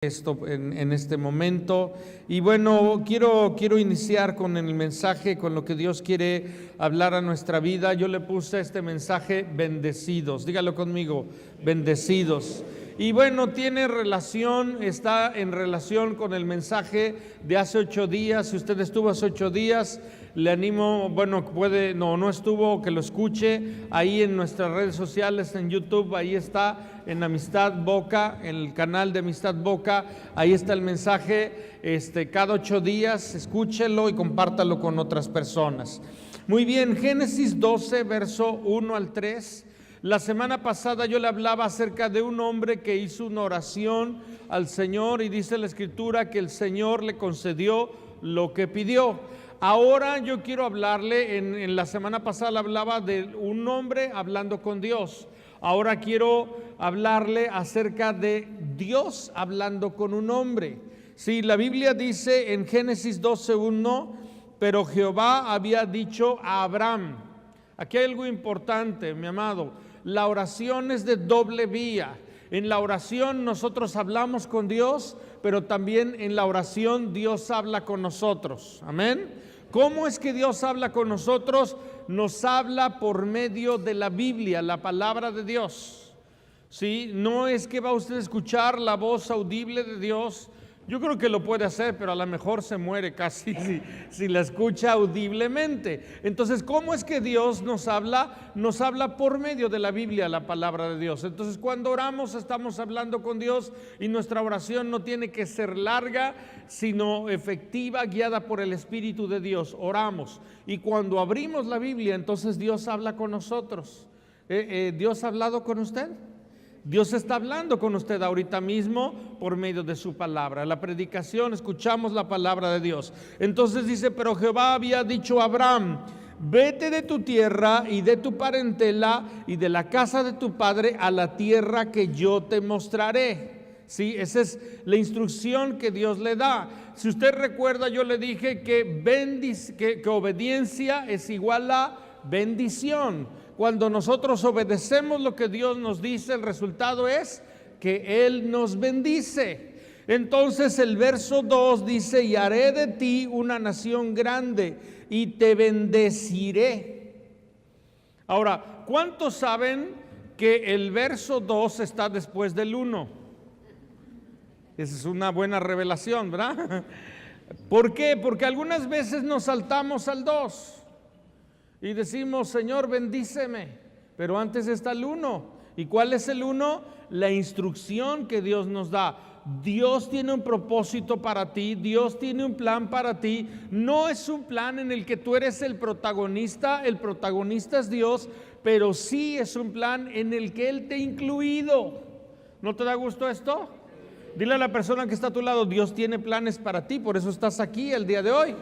Esto en este momento. Y bueno, quiero iniciar con el mensaje, con lo que Dios quiere hablar a nuestra vida. Yo le puse este mensaje: bendecidos. Dígalo conmigo: bendecidos. Y bueno, está en relación con el mensaje de hace 8 días. Si usted estuvo hace 8 días, le animo, no estuvo, que lo escuche ahí en nuestras redes sociales, en YouTube. Ahí está, en Amistad Boca, en el canal de Amistad Boca. Ahí está el mensaje. Cada 8 días, escúchelo y compártalo con otras personas. Muy bien, Génesis 12, verso 1 al 3. La semana pasada yo le hablaba acerca de un hombre que hizo una oración al Señor y dice la Escritura que el Señor le concedió lo que pidió. Ahora yo quiero hablarle, en la semana pasada le hablaba de un hombre hablando con Dios. Ahora quiero hablarle acerca de Dios hablando con un hombre. Sí, la Biblia dice en Génesis 12:1, pero Jehová había dicho a Abraham. Aquí hay algo importante, mi amado. La oración es de doble vía. En la oración nosotros hablamos con Dios, pero también en la oración Dios habla con nosotros. Amén. ¿Cómo es que Dios habla con nosotros? Nos habla por medio de la Biblia, la palabra de Dios. ¿Sí? No es que va usted a escuchar la voz audible de Dios. Yo creo que lo puede hacer, pero a lo mejor se muere casi si la escucha audiblemente. Entonces, ¿cómo es que Dios nos habla? Nos habla por medio de la Biblia, la palabra de Dios. Entonces, cuando oramos, estamos hablando con Dios y nuestra oración no tiene que ser larga, sino efectiva, guiada por el Espíritu de Dios. Oramos. Y cuando abrimos la Biblia, entonces Dios habla con nosotros. ¿Dios ha hablado con usted? Dios está hablando con usted ahorita mismo por medio de su palabra. La predicación, escuchamos la palabra de Dios. Entonces dice, pero Jehová había dicho a Abraham: vete de tu tierra y de tu parentela y de la casa de tu padre a la tierra que yo te mostraré. Sí, esa es la instrucción que Dios le da. Si usted recuerda, yo le dije que obediencia es igual a bendición. Cuando nosotros obedecemos lo que Dios nos dice, el resultado es que Él nos bendice. Entonces el verso 2 dice: y haré de ti una nación grande y te bendeciré. Ahora, ¿cuántos saben que el verso 2 está después del 1? Esa es una buena revelación, ¿verdad? ¿Por qué? Porque algunas veces nos saltamos al 2. Y decimos: Señor, bendíceme. Pero antes está el 1. ¿Y cuál es el 1? La instrucción que Dios nos da. Dios tiene un propósito para ti. Dios tiene un plan para ti. No es un plan en el que tú eres el protagonista. El protagonista es Dios. Pero sí es un plan en el que Él te ha incluido. ¿No te da gusto esto? Dile a la persona que está a tu lado: Dios tiene planes para ti. Por eso estás aquí el día de hoy.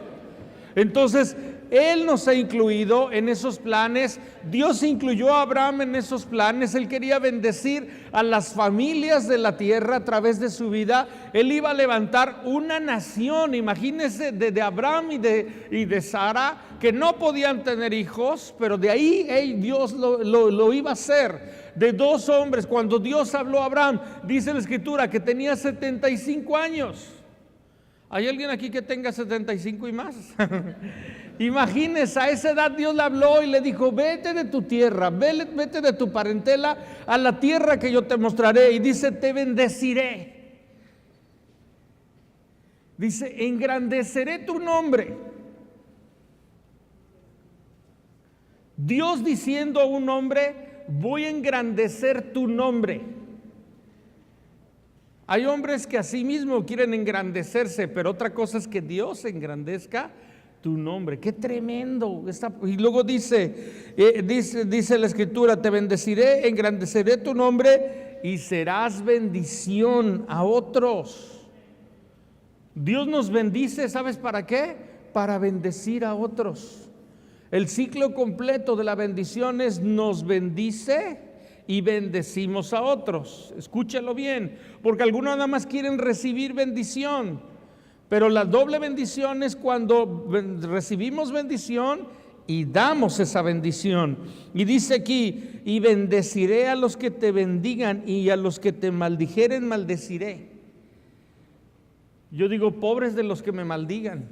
Entonces, Él nos ha incluido en esos planes. Dios incluyó a Abraham en esos planes. Él quería bendecir a las familias de la tierra a través de su vida. Él iba a levantar una nación. Imagínense, de Abraham y de Sara, que no podían tener hijos, pero de ahí Dios lo iba a hacer. De 2 hombres. Cuando Dios habló a Abraham, dice la Escritura que tenía 75 años. ¿Hay alguien aquí que tenga 75 y más? Imagínense, a esa edad Dios le habló y le dijo: vete de tu tierra, vete de tu parentela a la tierra que yo te mostraré. Y dice: te bendeciré. Dice: engrandeceré tu nombre. Dios diciendo a un hombre: voy a engrandecer tu nombre. Hay hombres que a sí mismos quieren engrandecerse, pero otra cosa es que Dios engrandezca tu nombre. ¡Qué tremendo! Y luego dice la Escritura: te bendeciré, engrandeceré tu nombre y serás bendición a otros. Dios nos bendice, ¿sabes para qué? Para bendecir a otros. El ciclo completo de la bendición es: nos bendice y bendecimos a otros. Escúchalo bien, porque algunos nada más quieren recibir bendición, pero la doble bendición es cuando recibimos bendición y damos esa bendición. Y dice aquí: y bendeciré a los que te bendigan y a los que te maldijeren maldeciré. Yo digo, pobres de los que me maldigan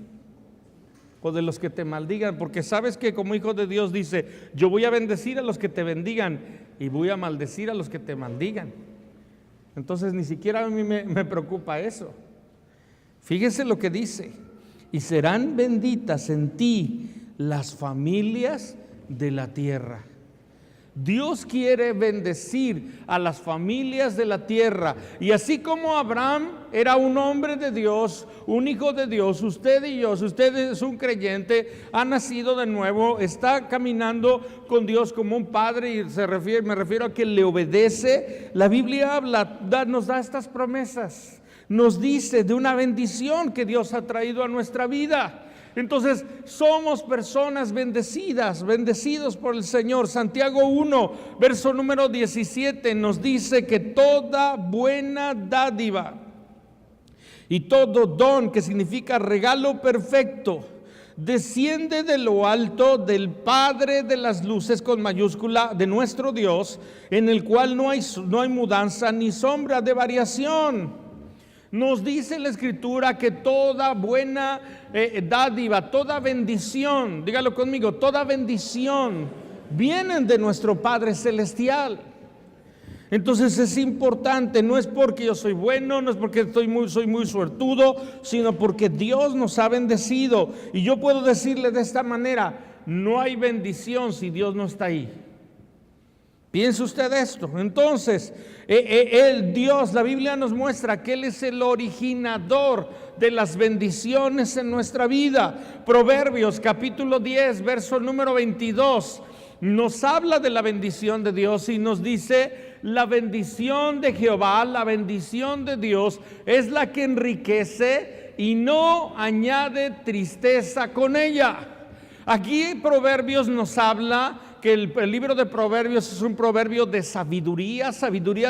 o de los que te maldigan, porque sabes que como hijo de Dios dice, yo voy a bendecir a los que te bendigan y voy a maldecir a los que te maldigan. Entonces ni siquiera a mí me preocupa eso. Fíjese lo que dice: y serán benditas en ti las familias de la tierra. Dios quiere bendecir a las familias de la tierra. Y así como Abraham era un hombre de Dios, un hijo de Dios, usted y yo, si usted es un creyente, ha nacido de nuevo, está caminando con Dios como un padre, y me refiero a que le obedece. La Biblia nos da estas promesas, nos dice de una bendición que Dios ha traído a nuestra vida. Entonces somos personas bendecidas, bendecidos por el Señor. Santiago 1, verso número 17 nos dice que toda buena dádiva y todo don, que significa regalo perfecto, desciende de lo alto del Padre de las luces, con mayúscula, de nuestro Dios, en el cual no hay mudanza ni sombra de variación. Nos dice la Escritura que toda buena dádiva, toda bendición, dígalo conmigo, toda bendición vienen de nuestro Padre Celestial. Entonces es importante, no es porque yo soy bueno, no es porque soy muy suertudo, sino porque Dios nos ha bendecido. Y yo puedo decirle de esta manera: no hay bendición si Dios no está ahí. Piense usted esto. Entonces, Dios, la Biblia nos muestra que Él es el originador de las bendiciones en nuestra vida. Proverbios capítulo 10, verso número 22, nos habla de la bendición de Dios y nos dice: la bendición de Jehová, la bendición de Dios, es la que enriquece y no añade tristeza con ella. Aquí Proverbios nos habla que el libro de Proverbios es un proverbio de sabiduría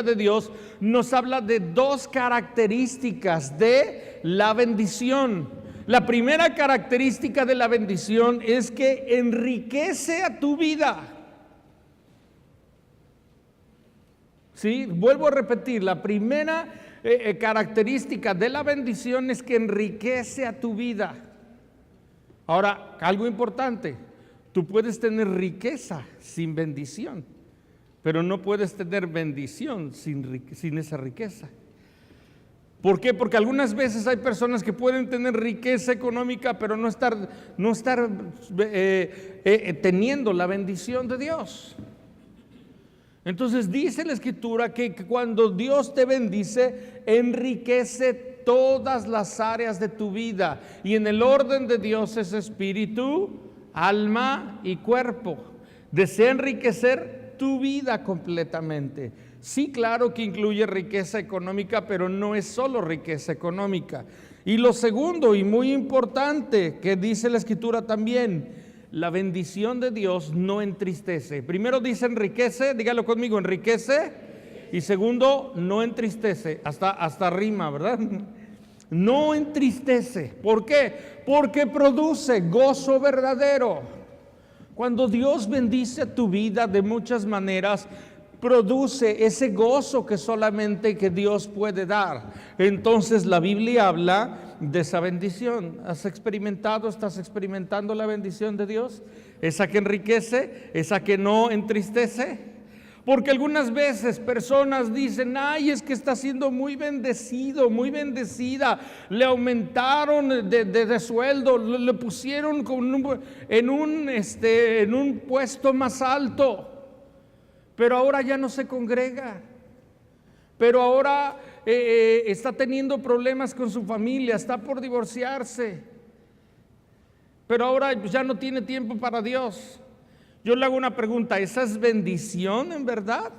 de Dios. Nos habla de dos características de la bendición. La primera característica de la bendición es que enriquece a tu vida. Sí, vuelvo a repetir, la primera característica de la bendición es que enriquece a tu vida. Ahora, algo importante: tú puedes tener riqueza sin bendición, pero no puedes tener bendición sin esa riqueza. ¿Por qué? Porque algunas veces hay personas que pueden tener riqueza económica, pero no estar teniendo la bendición de Dios. Entonces dice la Escritura que cuando Dios te bendice, enriquece todas las áreas de tu vida. Y en el orden de Dios es espíritu, alma y cuerpo. Desea enriquecer tu vida completamente. Sí, claro que incluye riqueza económica, pero no es solo riqueza económica. Y lo segundo y muy importante que dice la Escritura también: la bendición de Dios no entristece. Primero dice enriquece, dígalo conmigo, enriquece. Y segundo, no entristece. Hasta rima, ¿verdad? No entristece. ¿Por qué? Porque produce gozo verdadero. Cuando Dios bendice tu vida de muchas maneras, produce ese gozo que solamente que Dios puede dar. Entonces la Biblia habla de esa bendición. ¿Estás experimentando la bendición de Dios? Esa que enriquece, esa que no entristece. Porque algunas veces personas dicen: ay, es que está siendo muy bendecido, muy bendecida, le aumentaron de sueldo, le pusieron en un puesto más alto, pero ahora ya no se congrega, pero ahora está teniendo problemas con su familia, está por divorciarse, pero ahora ya no tiene tiempo para Dios. Yo le hago una pregunta: ¿esa es bendición en verdad?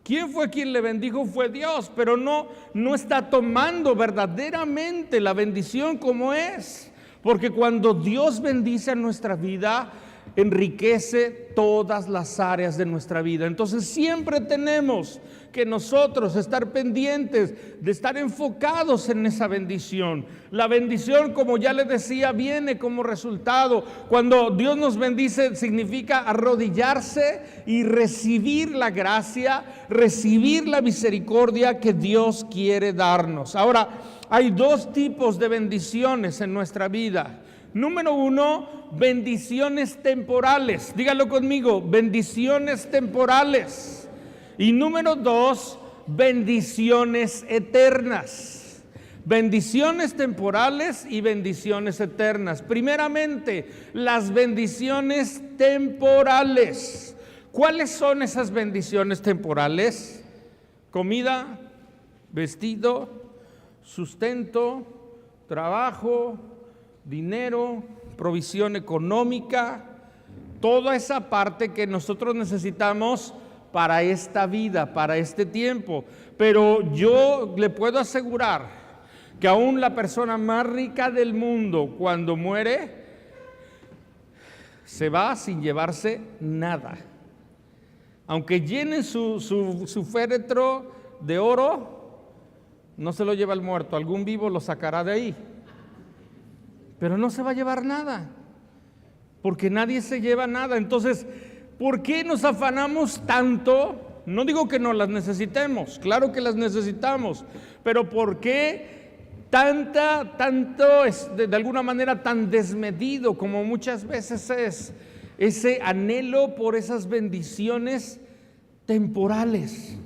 ¿Quién fue quien le bendijo? Fue Dios, pero no está tomando verdaderamente la bendición como es. Porque cuando Dios bendice a nuestra vida, enriquece todas las áreas de nuestra vida. Entonces siempre tenemos que nosotros estar pendientes, de estar enfocados en esa bendición. La bendición, como ya les decía, viene como resultado. Cuando Dios nos bendice, significa arrodillarse y recibir la gracia, recibir la misericordia que Dios quiere darnos. Ahora, hay dos tipos de bendiciones en nuestra vida. Número uno, bendiciones temporales. Dígalo conmigo, bendiciones temporales. Y número dos, bendiciones eternas. Bendiciones temporales y bendiciones eternas. Primeramente, las bendiciones temporales. ¿Cuáles son esas bendiciones temporales? Comida, vestido, sustento, trabajo, dinero, provisión económica, toda esa parte que nosotros necesitamos para esta vida, para este tiempo. Pero yo le puedo asegurar que aún la persona más rica del mundo, cuando muere, se va sin llevarse nada. Aunque llenen su féretro de oro, no se lo lleva el muerto, algún vivo lo sacará de ahí. Pero no se va a llevar nada, porque nadie se lleva nada. Entonces, ¿por qué nos afanamos tanto? No digo que no las necesitemos, claro que las necesitamos, pero ¿por qué tanto es de alguna manera tan desmedido como muchas veces es ese anhelo por esas bendiciones temporales?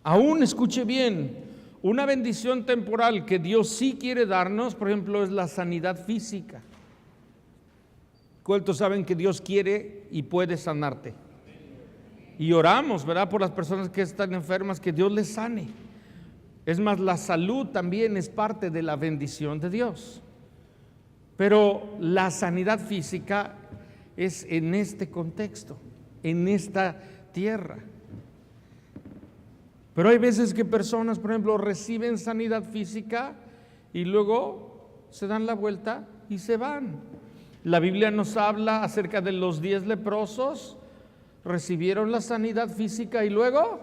Aún escuche bien, una bendición temporal que Dios sí quiere darnos, por ejemplo, es la sanidad física. ¿Cuántos saben que Dios quiere y puede sanarte? Y oramos, ¿verdad?, por las personas que están enfermas, que Dios les sane. Es más, la salud también es parte de la bendición de Dios. Pero la sanidad física es en este contexto, en esta tierra. Pero hay veces que personas, por ejemplo, reciben sanidad física y luego se dan la vuelta y se van. La Biblia nos habla acerca de los 10 leprosos, recibieron la sanidad física y luego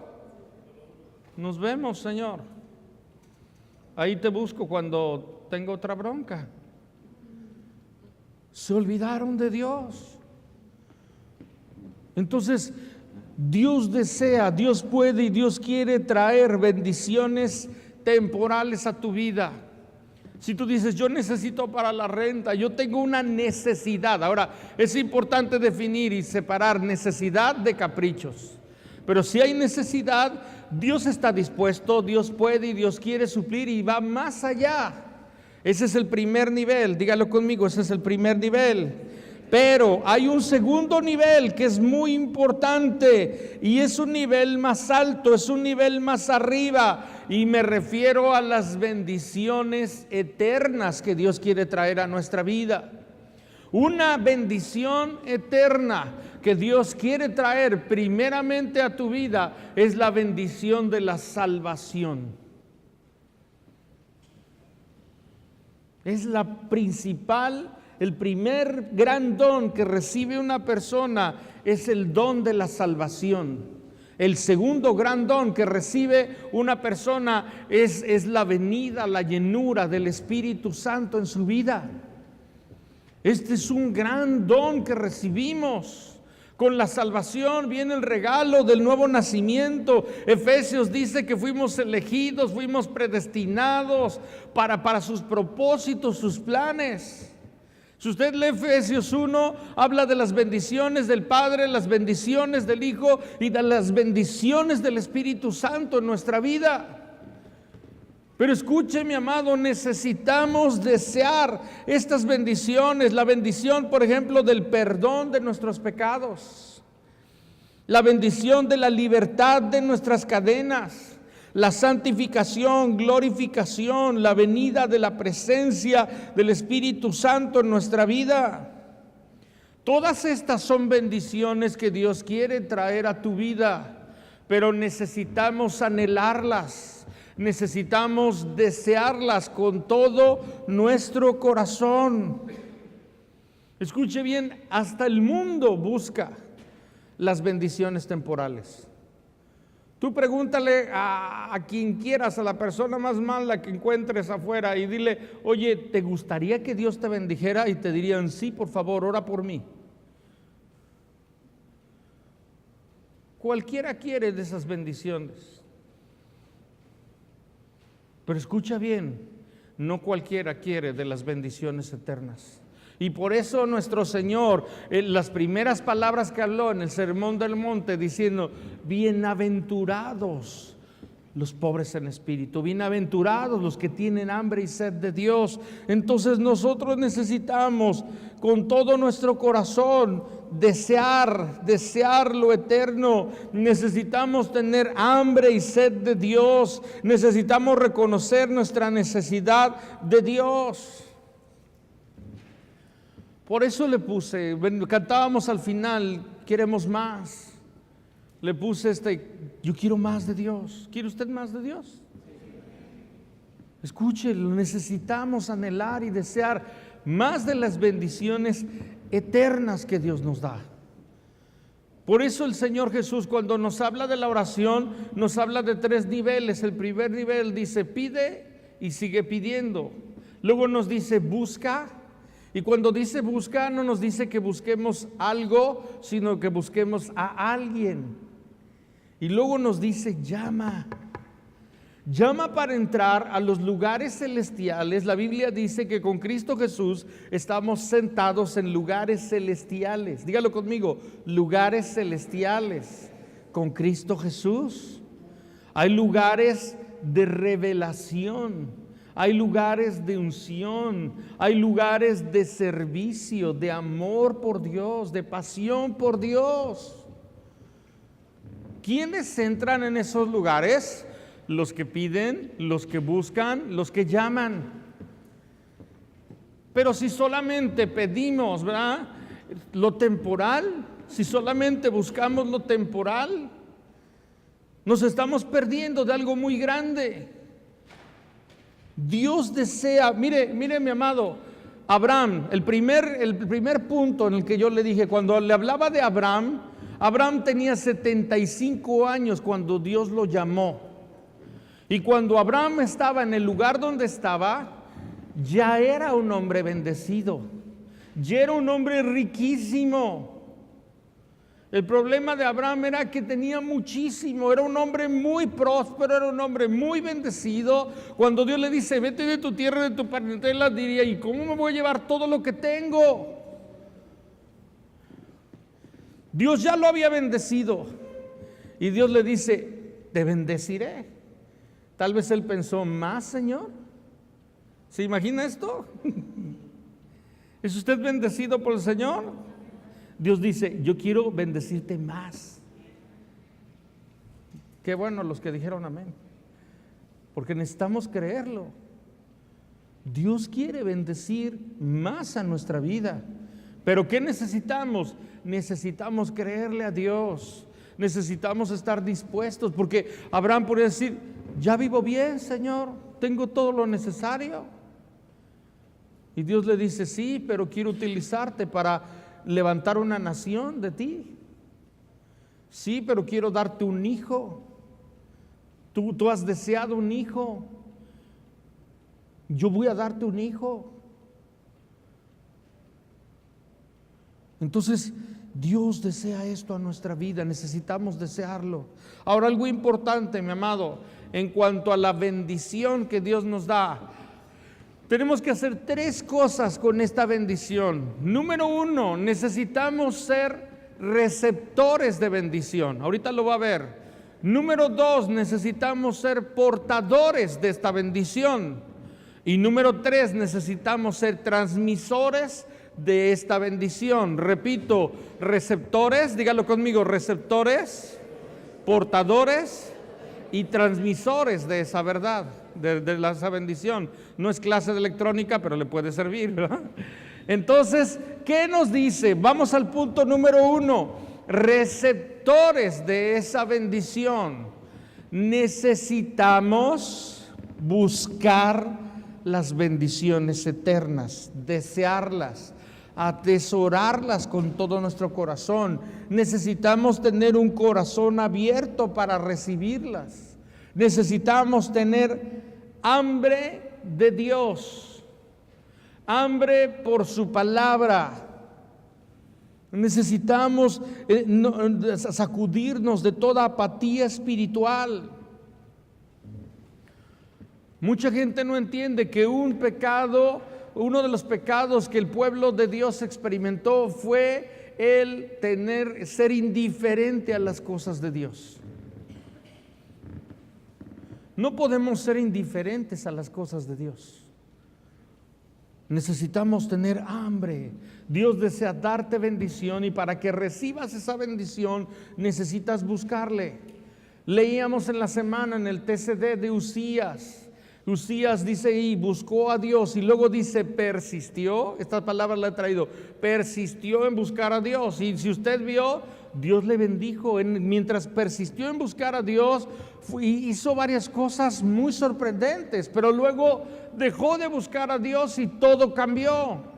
nos vemos, Señor. Ahí te busco cuando tengo otra bronca. Se olvidaron de Dios. Entonces, Dios desea, Dios puede y Dios quiere traer bendiciones temporales a tu vida. Si tú dices, yo necesito para la renta, yo tengo una necesidad. Ahora, es importante definir y separar necesidad de caprichos. Pero si hay necesidad, Dios está dispuesto, Dios puede y Dios quiere suplir y va más allá. Ese es el primer nivel, dígalo conmigo, ese es el primer nivel. Pero hay un segundo nivel que es muy importante y es un nivel más alto, es un nivel más arriba, y me refiero a las bendiciones eternas que Dios quiere traer a nuestra vida. Una bendición eterna que Dios quiere traer primeramente a tu vida es la bendición de la salvación. Es la principal. El primer gran don que recibe una persona es el don de la salvación. El segundo gran don que recibe una persona es la venida, la llenura del Espíritu Santo en su vida. Este es un gran don que recibimos. Con la salvación viene el regalo del nuevo nacimiento. Efesios dice que fuimos elegidos, fuimos predestinados para sus propósitos, sus planes. Si usted lee Efesios 1, habla de las bendiciones del Padre, las bendiciones del Hijo y de las bendiciones del Espíritu Santo en nuestra vida. Pero escuche, mi amado, necesitamos desear estas bendiciones. La bendición, por ejemplo, del perdón de nuestros pecados, la bendición de la libertad de nuestras cadenas, la santificación, glorificación, la venida de la presencia del Espíritu Santo en nuestra vida. Todas estas son bendiciones que Dios quiere traer a tu vida, pero necesitamos anhelarlas, necesitamos desearlas con todo nuestro corazón. Escuche bien, hasta el mundo busca las bendiciones temporales. Tú pregúntale a quien quieras, a la persona más mala que encuentres afuera y dile, oye, ¿te gustaría que Dios te bendijera? Y te dirían, sí, por favor, ora por mí. Cualquiera quiere de esas bendiciones. Pero escucha bien, no cualquiera quiere de las bendiciones eternas. Y por eso nuestro Señor, las primeras palabras que habló en el Sermón del Monte, diciendo, bienaventurados los pobres en espíritu, bienaventurados los que tienen hambre y sed de Dios. Entonces nosotros necesitamos con todo nuestro corazón desear lo eterno. Necesitamos tener hambre y sed de Dios. Necesitamos reconocer nuestra necesidad de Dios. Por eso le puse, cantábamos al final, queremos más. Le puse yo quiero más de Dios. ¿Quiere usted más de Dios? Escuche, lo necesitamos anhelar y desear más de las bendiciones eternas que Dios nos da. Por eso el Señor Jesús, cuando nos habla de la oración, nos habla de 3 niveles. El primer nivel dice pide y sigue pidiendo. Luego nos dice busca. Y cuando dice busca, no nos dice que busquemos algo, sino que busquemos a alguien. Y luego nos dice llama. Llama para entrar a los lugares celestiales. La Biblia dice que con Cristo Jesús estamos sentados en lugares celestiales. Dígalo conmigo, lugares celestiales. Con Cristo Jesús hay lugares de revelación. Hay lugares de unción, hay lugares de servicio, de amor por Dios, de pasión por Dios. ¿Quiénes entran en esos lugares? Los que piden, los que buscan, los que llaman. Pero si solamente pedimos, ¿verdad?, lo temporal, si solamente buscamos lo temporal, nos estamos perdiendo de algo muy grande. Dios desea, mire mi amado, Abraham, el primer punto en el que yo le dije, cuando le hablaba de Abraham, Abraham tenía 75 años cuando Dios lo llamó. Y cuando Abraham estaba en el lugar donde estaba, ya era un hombre bendecido, ya era un hombre riquísimo. El problema de Abraham era que tenía muchísimo, era un hombre muy próspero, era un hombre muy bendecido. Cuando Dios le dice, vete de tu tierra, de tu parentela, diría, ¿y cómo me voy a llevar todo lo que tengo? Dios ya lo había bendecido y Dios le dice, te bendeciré. Tal vez él pensó, ¿más, Señor? ¿Se imagina esto? ¿Es usted bendecido por el Señor? Dios dice, yo quiero bendecirte más. Qué bueno los que dijeron amén, porque necesitamos creerlo. Dios quiere bendecir más a nuestra vida. Pero ¿qué necesitamos? Necesitamos creerle a Dios. Necesitamos estar dispuestos, porque Abraham podría decir, ya vivo bien, Señor, tengo todo lo necesario. Y Dios le dice, sí, pero quiero utilizarte para levantar una nación de ti. Sí, pero quiero darte un hijo. Tú has deseado un hijo. Yo voy a darte un hijo. Entonces, Dios desea esto a nuestra vida, necesitamos desearlo. Ahora, algo importante, mi amado, en cuanto a la bendición que Dios nos da, tenemos que hacer 3 cosas con esta bendición. Número 1, necesitamos ser receptores de bendición. Ahorita lo va a ver. Número 2, necesitamos ser portadores de esta bendición. Y número 3, necesitamos ser transmisores de esta bendición. Repito, receptores, dígalo conmigo, receptores, portadores y transmisores de esa verdad, de esa bendición. No es clase de electrónica, pero le puede servir, ¿verdad? Entonces, ¿qué nos dice? Vamos al punto número 1, receptores de esa bendición. Necesitamos buscar las bendiciones eternas, desearlas, atesorarlas con todo nuestro corazón. Necesitamos tener un corazón abierto para recibirlas. Necesitamos tener hambre de Dios, hambre por su palabra. Necesitamos sacudirnos de toda apatía espiritual. Mucha gente no entiende que uno de los pecados que el pueblo de Dios experimentó fue el ser indiferente a las cosas de Dios. No podemos ser indiferentes a las cosas de Dios. Necesitamos tener hambre. Dios desea darte bendición, y para que recibas esa bendición necesitas buscarle. Leíamos en la semana en el TCD de Usías. Usías dice y buscó a Dios, y luego dice persistió. Esta palabra la he traído, persistió en buscar a Dios. Y si usted vio, Dios le bendijo. Mientras persistió en buscar a Dios, hizo varias cosas muy sorprendentes, pero luego dejó de buscar a Dios y todo cambió.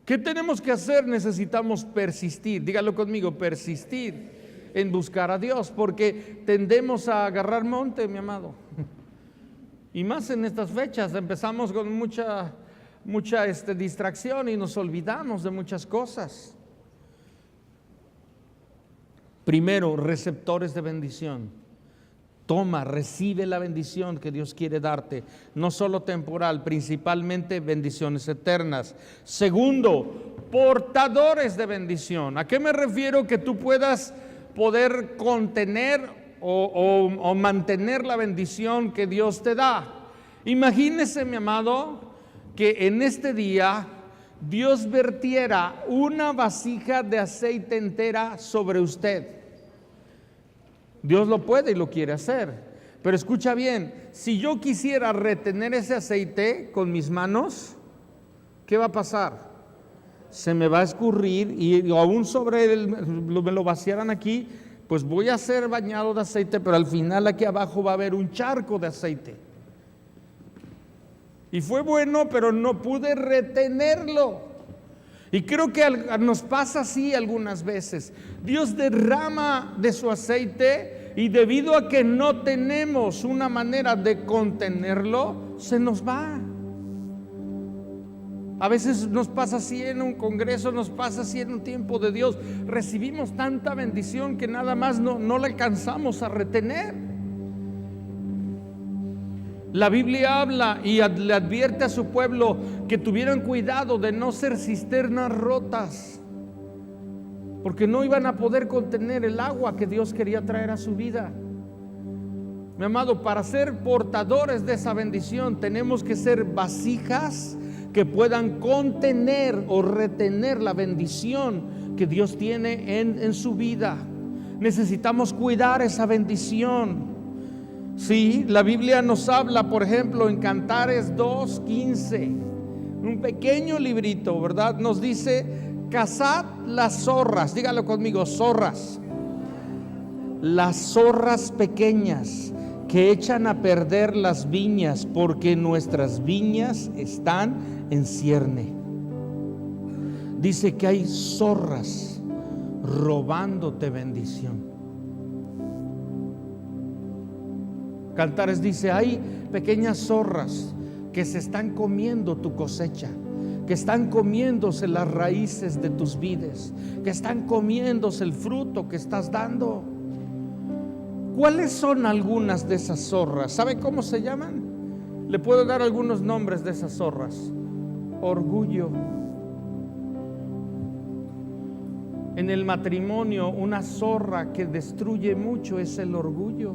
¿Qué tenemos que hacer? Necesitamos persistir. Dígalo conmigo, persistir en buscar a Dios, porque tendemos a agarrar monte, mi amado. Y más en estas fechas, empezamos con mucha distracción y nos olvidamos de muchas cosas. Primero, receptores de bendición. Recibe la bendición que Dios quiere darte, no solo temporal, principalmente bendiciones eternas. Segundo, portadores de bendición. ¿A qué me refiero? Que tú puedas poder contener o mantener la bendición que Dios te da. Imagínese, mi amado, que en este día Dios vertiera una vasija de aceite entera sobre usted. Dios lo puede y lo quiere hacer, pero escucha bien, si yo quisiera retener ese aceite con mis manos, ¿qué va a pasar? Se me va a escurrir, y aún sobre me lo vaciaran aquí, pues voy a ser bañado de aceite, pero al final aquí abajo va a haber un charco de aceite. Y fue bueno, pero no pude retenerlo. Y creo que nos pasa así algunas veces. Dios derrama de su aceite, y debido a que no tenemos una manera de contenerlo, se nos va. A veces nos pasa así en un congreso, nos pasa así en un tiempo de Dios. Recibimos tanta bendición que nada más no la alcanzamos a retener. La Biblia habla y le advierte a su pueblo que tuvieran cuidado de no ser cisternas rotas, porque no iban a poder contener el agua que Dios quería traer a su vida. Mi amado, para ser portadores de esa bendición tenemos que ser vasijas que puedan contener o retener la bendición que Dios tiene en su vida. Necesitamos cuidar esa bendición. Sí, la Biblia nos habla, por ejemplo, en Cantares 2:15, un pequeño librito, ¿verdad? Nos dice: cazad las zorras, dígalo conmigo, zorras, las zorras pequeñas que echan a perder las viñas, porque nuestras viñas están en cierne. Dice que hay zorras robándote bendición. Cantares dice: hay pequeñas zorras que se están comiendo tu cosecha, que están comiéndose las raíces de tus vides, que están comiéndose el fruto que estás dando. ¿Cuáles son algunas de esas zorras? ¿Sabe cómo se llaman? Le puedo dar algunos nombres de esas zorras. Orgullo. En el matrimonio, una zorra que destruye mucho es el orgullo.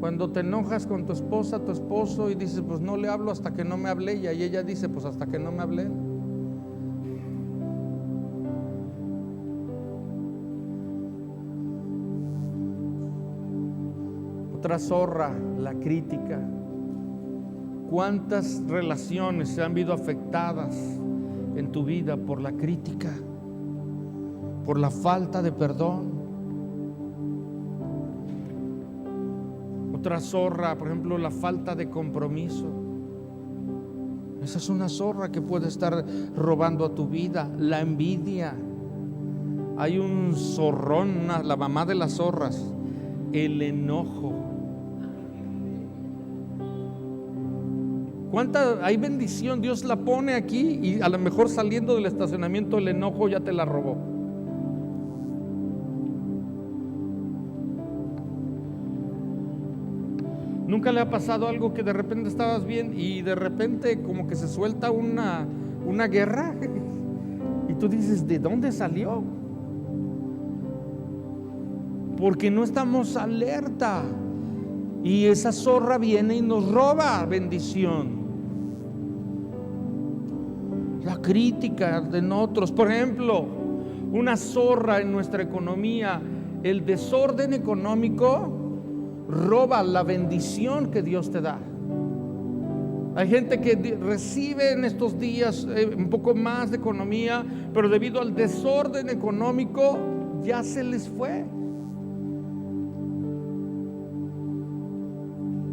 Cuando te enojas con tu esposa, tu esposo, y dices: pues no le hablo hasta que no me hable ella, y ella dice: pues hasta que no me hable él. Otra zorra, la crítica. ¿Cuántas relaciones se han visto afectadas en tu vida por la crítica, por la falta de perdón? Otra zorra, por ejemplo, la falta de compromiso. Esa es una zorra que puede estar robando a tu vida. La envidia. Hay un zorrón, la mamá de las zorras. El enojo. ¿Cuánta hay bendición? Dios la pone aquí y a lo mejor saliendo del estacionamiento el enojo ya te la robó. ¿Nunca le ha pasado algo que de repente estabas bien y de repente como que se suelta una guerra? Y tú dices, ¿de dónde salió? Porque no estamos alerta. Y esa zorra viene y nos roba bendición. La crítica de otros. Por ejemplo, una zorra en nuestra economía. El desorden económico roba la bendición que Dios te da. Hay gente que recibe en estos días un poco más de economía, pero debido al desorden económico ya se les fue.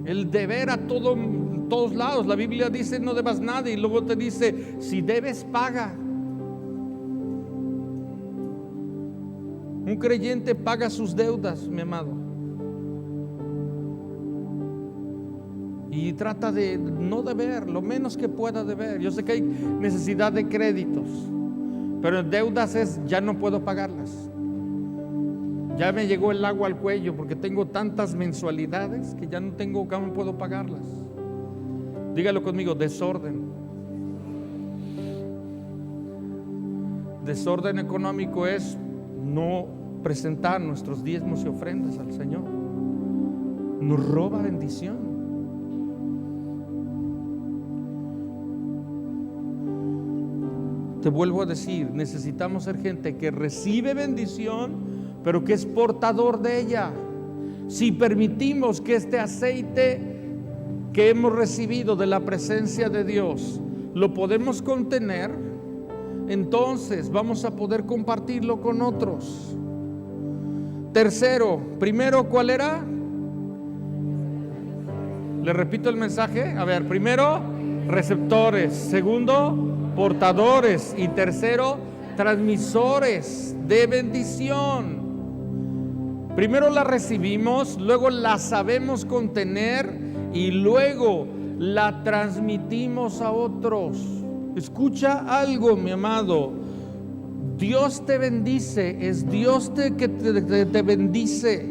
El deber a todos lados. La Biblia dice no debas nada y luego te dice si debes paga. Un creyente paga sus deudas, mi amado, y trata de no deber, lo menos que pueda deber. Yo sé que hay necesidad de créditos, pero deudas es ya no puedo pagarlas. Ya me llegó el agua al cuello porque tengo tantas mensualidades que ya no puedo pagarlas. Dígalo conmigo, desorden. Desorden económico es no presentar nuestros diezmos y ofrendas al Señor. Nos roba bendición. Te vuelvo a decir, necesitamos ser gente que recibe bendición, pero que es portador de ella. Si permitimos que este aceite que hemos recibido de la presencia de Dios lo podemos contener, entonces vamos a poder compartirlo con otros. Tercero, primero, ¿cuál era? Le repito el mensaje. A ver, primero, receptores. Segundo, portadores. Y tercero, transmisores de bendición. Primero la recibimos, luego la sabemos contener y luego la transmitimos a otros. Escucha algo, mi amado. Dios te bendice, es Dios que te bendice,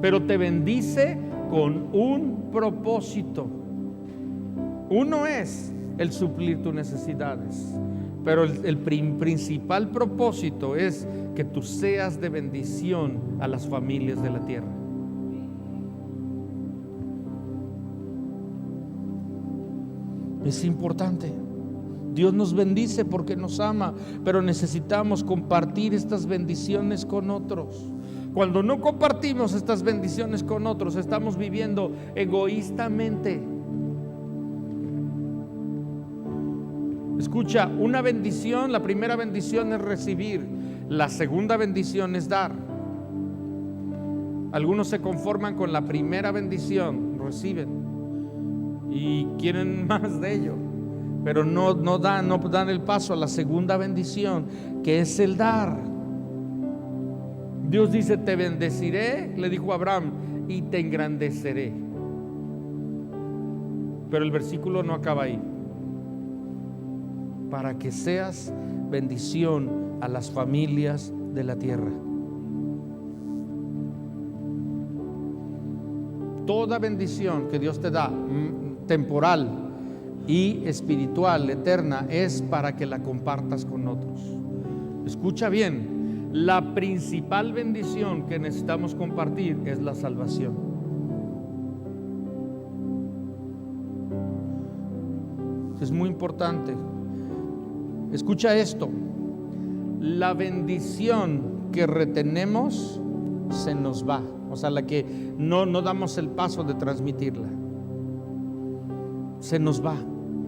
pero te bendice con un propósito. Uno es el suplir tus necesidades, pero el principal propósito es que tú seas de bendición a las familias de la tierra. Es importante. Dios nos bendice porque nos ama, pero necesitamos compartir estas bendiciones con otros. Cuando no compartimos estas bendiciones con otros, estamos viviendo egoístamente. Escucha, una bendición, la primera bendición es recibir, la segunda bendición es dar. Algunos se conforman con la primera bendición, reciben y quieren más de ello, pero no dan el paso a la segunda bendición, que es el dar. Dios dice, te bendeciré, le dijo a Abraham, y te engrandeceré. Pero el versículo no acaba ahí. Para que seas bendición a las familias de la tierra. Toda bendición que Dios te da, temporal y espiritual, eterna, es para que la compartas con otros. Escucha bien, la principal bendición que necesitamos compartir es la salvación. Es muy importante. Escucha esto, la bendición que retenemos se nos va, o sea, la que no damos el paso de transmitirla, se nos va,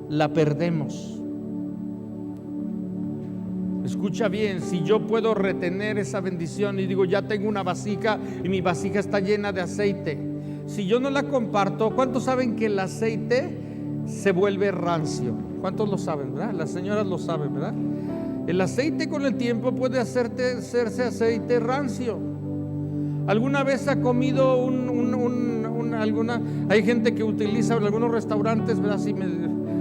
la perdemos. Escucha bien, si yo puedo retener esa bendición y digo, ya tengo una vasija y mi vasija está llena de aceite, si yo no la comparto, ¿cuántos saben que el aceite se vuelve rancio. ¿Cuántos lo saben, verdad? Las señoras lo saben, ¿verdad? El aceite con el tiempo puede hacerse aceite rancio. ¿Alguna vez ha comido hay gente que utiliza en algunos restaurantes, ¿verdad? Si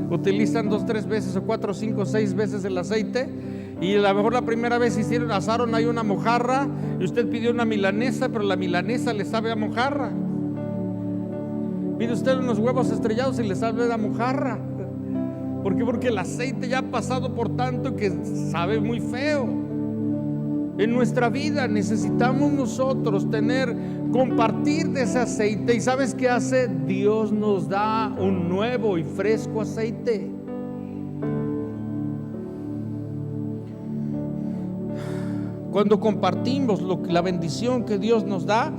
utilizan 2, 3 veces o 4, 5, 6 veces el aceite, y a lo mejor la primera vez asaron ahí una mojarra y usted pidió una milanesa, pero la milanesa le sabe a mojarra. Pide usted unos huevos estrellados y le sabe a mojarra. ¿Por qué? Porque el aceite ya ha pasado por tanto que sabe muy feo. En nuestra vida necesitamos nosotros compartir de ese aceite. ¿Y sabes qué hace? Dios nos da un nuevo y fresco aceite. Cuando compartimos la bendición que Dios nos da,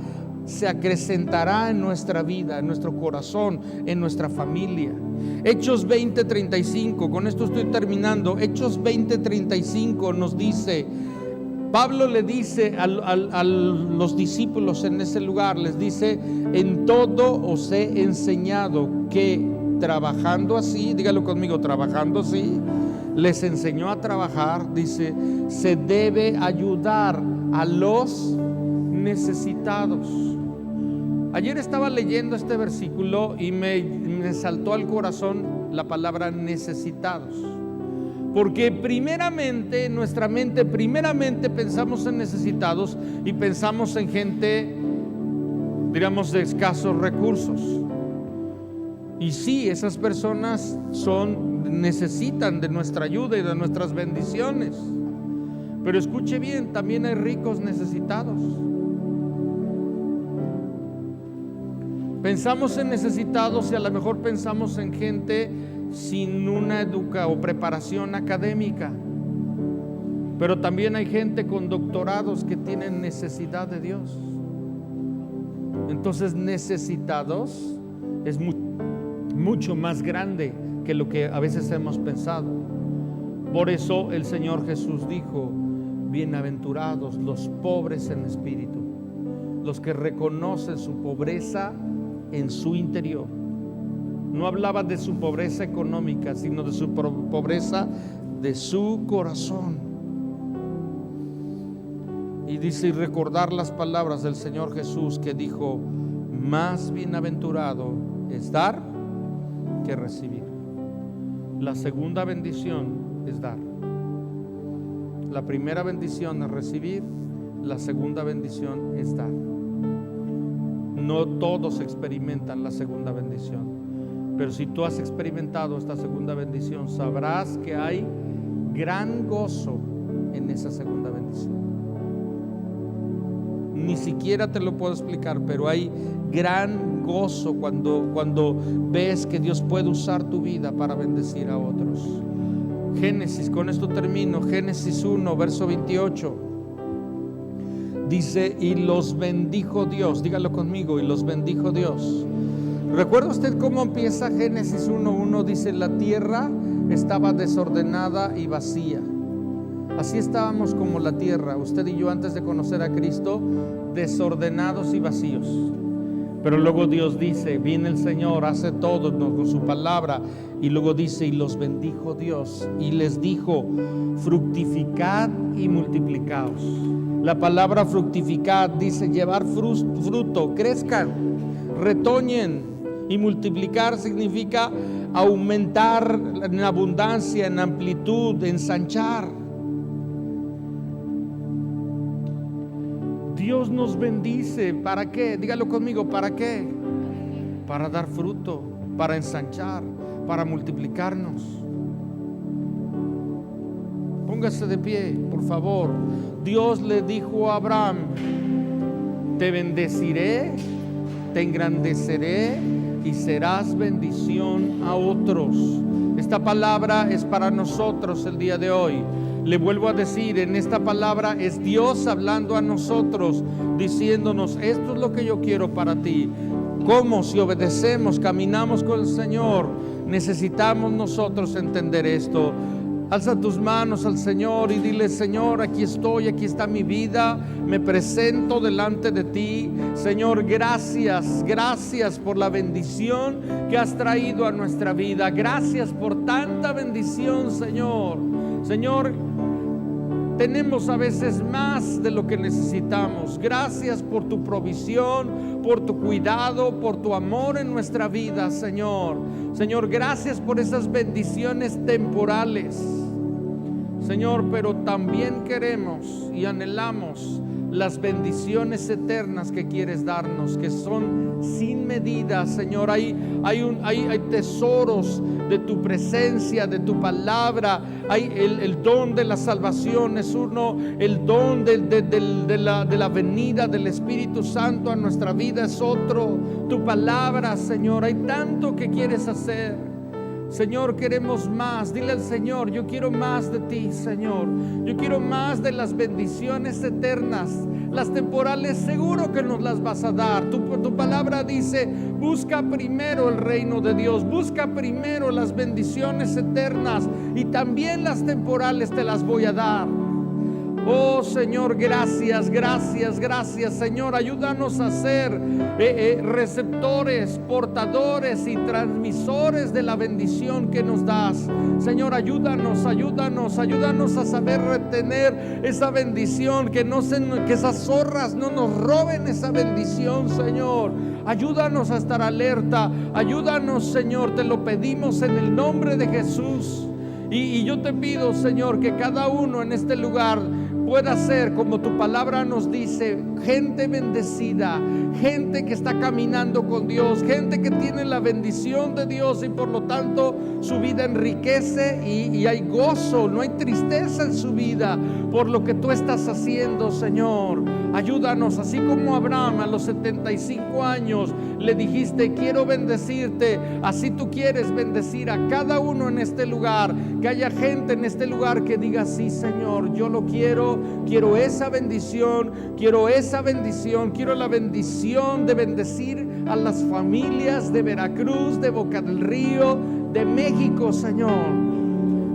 se acrecentará en nuestra vida, en nuestro corazón, en nuestra familia. Hechos 20:35, con esto estoy terminando. Hechos 20:35 nos dice, Pablo le dice a los discípulos en ese lugar, les dice: en todo os he enseñado que trabajando así, dígalo conmigo, trabajando así, les enseñó a trabajar, dice, se debe ayudar a los necesitados. Ayer estaba leyendo este versículo y me saltó al corazón la palabra necesitados. Porque primeramente en nuestra mente, pensamos en necesitados y pensamos en gente, digamos, de escasos recursos. Y sí, esas personas necesitan de nuestra ayuda y de nuestras bendiciones. Pero escuche bien, también hay ricos necesitados. Pensamos en necesitados y a lo mejor pensamos en gente sin una preparación académica, pero también hay gente con doctorados que tienen necesidad de Dios. Entonces, necesitados es mucho más grande que lo que a veces hemos pensado. Por eso el Señor Jesús dijo: bienaventurados los pobres en espíritu, los que reconocen su pobreza en su interior. No hablaba de su pobreza económica, sino de su pobreza de su corazón. Y dice, y recordar las palabras del Señor Jesús que dijo: más bienaventurado es dar que recibir. La segunda bendición es dar. La primera bendición es recibir, la segunda bendición es dar. No todos experimentan la segunda bendición. Pero si tú has experimentado esta segunda bendición, sabrás que hay gran gozo en esa segunda bendición. Ni siquiera te lo puedo explicar, pero hay gran gozo cuando ves que Dios puede usar tu vida para bendecir a otros. Génesis, con esto termino, Génesis 1, verso 28. Dice: y los bendijo Dios. Dígalo conmigo: y los bendijo Dios. ¿Recuerda usted cómo empieza Génesis 1:1? Dice: la tierra estaba desordenada y vacía. Así estábamos como la tierra, usted y yo, antes de conocer a Cristo, desordenados y vacíos. Pero luego Dios dice, viene el Señor, hace todo con su palabra, y luego dice: y los bendijo Dios y les dijo: fructificad y multiplicaos. La palabra fructificad dice llevar fruto, crezcan, retoñen. Y multiplicar significa aumentar en abundancia, en amplitud, ensanchar. Dios nos bendice. ¿Para qué? Dígalo conmigo, ¿para qué? Para dar fruto, para ensanchar, para multiplicarnos. Póngase de pie, por favor. Dios le dijo a Abraham: te bendeciré, te engrandeceré y serás bendición a otros. Esta palabra es para nosotros el día de hoy. Le vuelvo a decir, en esta palabra es Dios hablando a nosotros, diciéndonos: esto es lo que yo quiero para ti. ¿Cómo? Si obedecemos, caminamos con el Señor. Necesitamos nosotros entender esto. Alza tus manos al Señor y dile: Señor, aquí estoy, aquí está mi vida, me presento delante de ti. Señor, gracias, gracias por la bendición que has traído a nuestra vida. Gracias por tanta bendición, Señor. Señor, tenemos a veces más de lo que necesitamos. Gracias por tu provisión, por tu cuidado, por tu amor en nuestra vida, Señor. Señor, gracias por esas bendiciones temporales, Señor, pero también queremos y anhelamos las bendiciones eternas que quieres darnos, que son sin medida, Señor. Hay tesoros de tu presencia, de tu palabra. Hay el don de la salvación, es uno. El don de la venida del Espíritu Santo a nuestra vida es otro. Tu palabra, Señor, hay tanto que quieres hacer. Señor, queremos más. Dile al Señor: yo quiero más de ti, Señor. Yo quiero más de las bendiciones eternas. Las temporales seguro que nos las vas a dar. Tu palabra dice: busca primero el reino de Dios, busca primero las bendiciones eternas, y también las temporales te las voy a dar. Oh Señor, gracias, gracias, gracias. Señor, ayúdanos a ser receptores, portadores y transmisores de la bendición que nos das. Señor, ayúdanos a saber retener esa bendición, que esas zorras no nos roben esa bendición, Señor. Ayúdanos a estar alerta, ayúdanos, Señor, te lo pedimos en el nombre de Jesús. Y yo te pido, Señor, que cada uno en este lugar pueda ser, como tu palabra nos dice, gente bendecida, gente que está caminando con Dios, gente que tiene la bendición de Dios, y por lo tanto su vida enriquece y hay gozo, no hay tristeza en su vida por lo que tú estás haciendo, Señor. Ayúdanos, así como Abraham a los 75 años le dijiste: quiero bendecirte, así tú quieres bendecir a cada uno en este lugar. Que haya gente en este lugar que diga: sí, Señor, yo lo quiero esa bendición, quiero la bendición de bendecir a las familias de Veracruz, de Boca del Río, de México, Señor.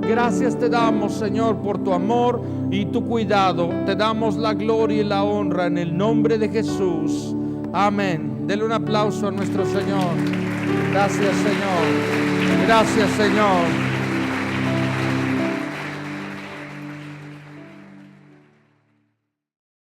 Gracias te damos, Señor, por tu amor y tu cuidado. Te damos la gloria y la honra en el nombre de Jesús. Amén. Dele un aplauso a nuestro Señor. Gracias, Señor. Gracias, Señor.